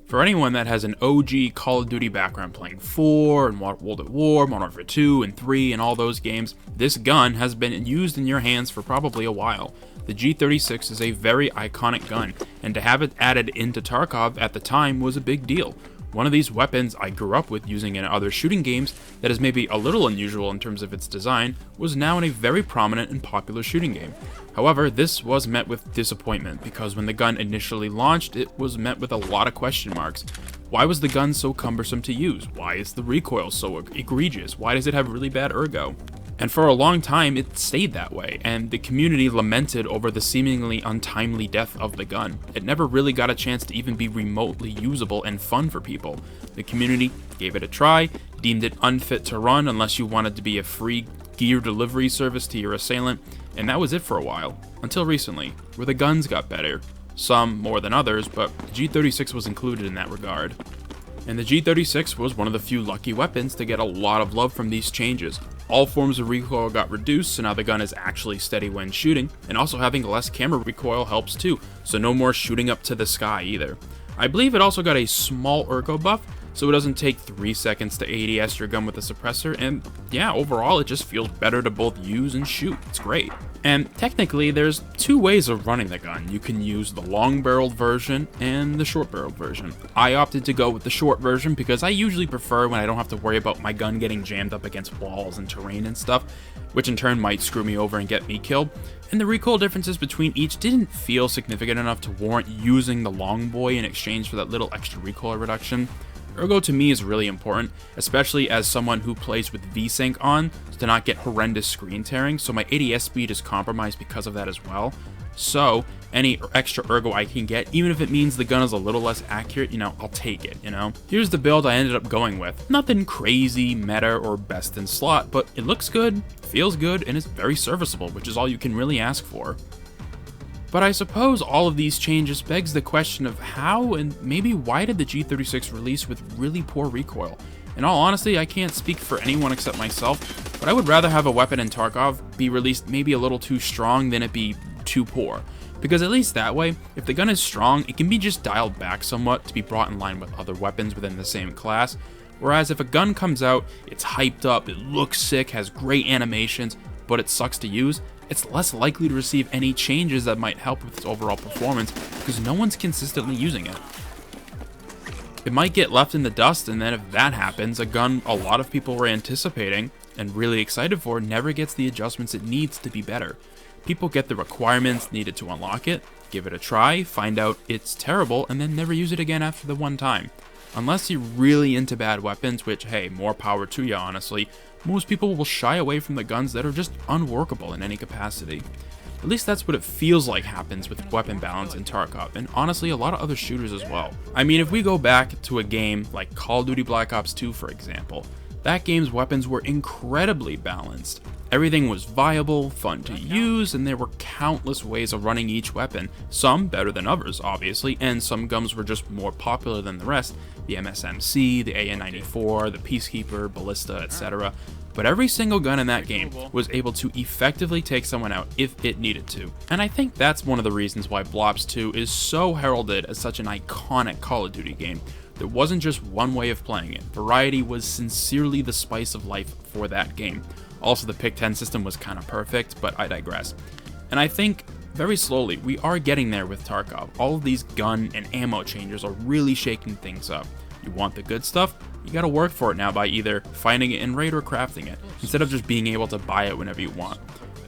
For anyone that has an OG Call of Duty background playing 4 and World at War, Modern Warfare 2 and 3 and all those games, this gun has been used in your hands for probably a while. The G36 is a very iconic gun, and to have it added into Tarkov at the time was a big deal. One of these weapons I grew up with using in other shooting games that is maybe a little unusual in terms of its design was now in a very prominent and popular shooting game. However, this was met with disappointment because when the gun initially launched, it was met with a lot of question marks. Why was the gun so cumbersome to use? Why is the recoil so egregious? Why does it have really bad ergo? And for a long time, it stayed that way, and the community lamented over the seemingly untimely death of the gun. It never really got a chance to even be remotely usable and fun for people. The community gave it a try, deemed it unfit to run unless you wanted to be a free gear delivery service to your assailant, and that was it for a while, until recently, where the guns got better. Some more than others, but the G36 was included in that regard. And the G36 was one of the few lucky weapons to get a lot of love from these changes. All forms of recoil got reduced, so now the gun is actually steady when shooting, and also having less camera recoil helps too, so no more shooting up to the sky either. I believe it also got a small ergo buff, so it doesn't take 3 seconds to ADS your gun with a suppressor, and yeah, overall it just feels better to both use and shoot. It's great. And technically, there's two ways of running the gun. You can use the long-barreled version and the short-barreled version. I opted to go with the short version because I usually prefer when I don't have to worry about my gun getting jammed up against walls and terrain and stuff, which in turn might screw me over and get me killed. And the recoil differences between each didn't feel significant enough to warrant using the long boy in exchange for that little extra recoil reduction. Ergo to me is really important, especially as someone who plays with VSync on to not get horrendous screen tearing, so my ADS speed is compromised because of that as well. So any extra ergo I can get, even if it means the gun is a little less accurate, I'll take it, Here's the build I ended up going with. Nothing crazy, meta, or best in slot, but it looks good, feels good, and is very serviceable, which is all you can really ask for. But I suppose all of these changes begs the question of how and maybe why did the G36 release with really poor recoil? In all honesty, I can't speak for anyone except myself, but I would rather have a weapon in Tarkov be released maybe a little too strong than it be too poor. Because at least that way, if the gun is strong, it can be just dialed back somewhat to be brought in line with other weapons within the same class. Whereas if a gun comes out, it's hyped up, it looks sick, has great animations, but it sucks to use, it's less likely to receive any changes that might help with its overall performance because no one's consistently using it. It might get left in the dust, and then if that happens, a gun a lot of people were anticipating and really excited for never gets the adjustments it needs to be better. People get the requirements needed to unlock it, give it a try, find out it's terrible, and then never use it again after the one time. Unless you're really into bad weapons, which hey, more power to you honestly, most people will shy away from the guns that are just unworkable in any capacity. At least that's what it feels like happens with weapon balance in Tarkov, and honestly a lot of other shooters as well. I mean, if we go back to a game like Call of Duty Black Ops 2 for example, that game's weapons were incredibly balanced. Everything was viable, fun to use, and there were countless ways of running each weapon, some better than others obviously, and some guns were just more popular than the rest, the MSMC, the AN-94, the Peacekeeper, Ballista, etc. But every single gun in that game was able to effectively take someone out if it needed to. And I think that's one of the reasons why Black Ops 2 is so heralded as such an iconic Call of Duty game. There wasn't just one way of playing it. Variety was sincerely the spice of life for that game. Also, the Pick 10 system was kind of perfect, but I digress. And I think very slowly we are getting there with Tarkov. All of these gun and ammo changes are really shaking things up. You want the good stuff? You gotta work for it now by either finding it in raid or crafting it, instead of just being able to buy it whenever you want.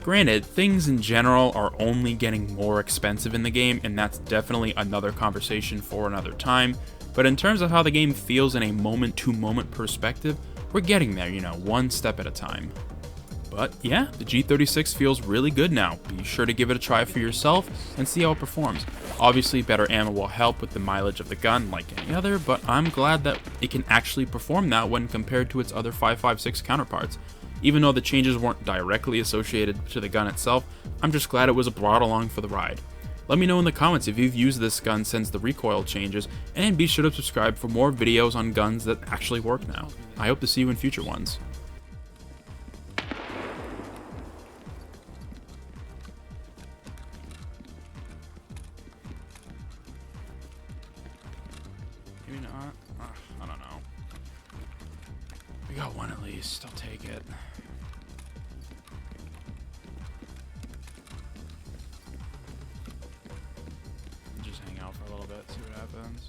Granted, things in general are only getting more expensive in the game, and that's definitely another conversation for another time, but in terms of how the game feels in a moment-to-moment perspective, we're getting there, one step at a time. But yeah, the G36 feels really good now. Be sure to give it a try for yourself and see how it performs. Obviously, better ammo will help with the mileage of the gun like any other, but I'm glad that it can actually perform that when compared to its other 5.56 counterparts. Even though the changes weren't directly associated to the gun itself, I'm just glad it was brought along for the ride. Let me know in the comments if you've used this gun since the recoil changes, and be sure to subscribe for more videos on guns that actually work now. I hope to see you in future ones. Maybe not. I don't know. We got one at least. I'll take it. Just hang out for a little bit, see what happens.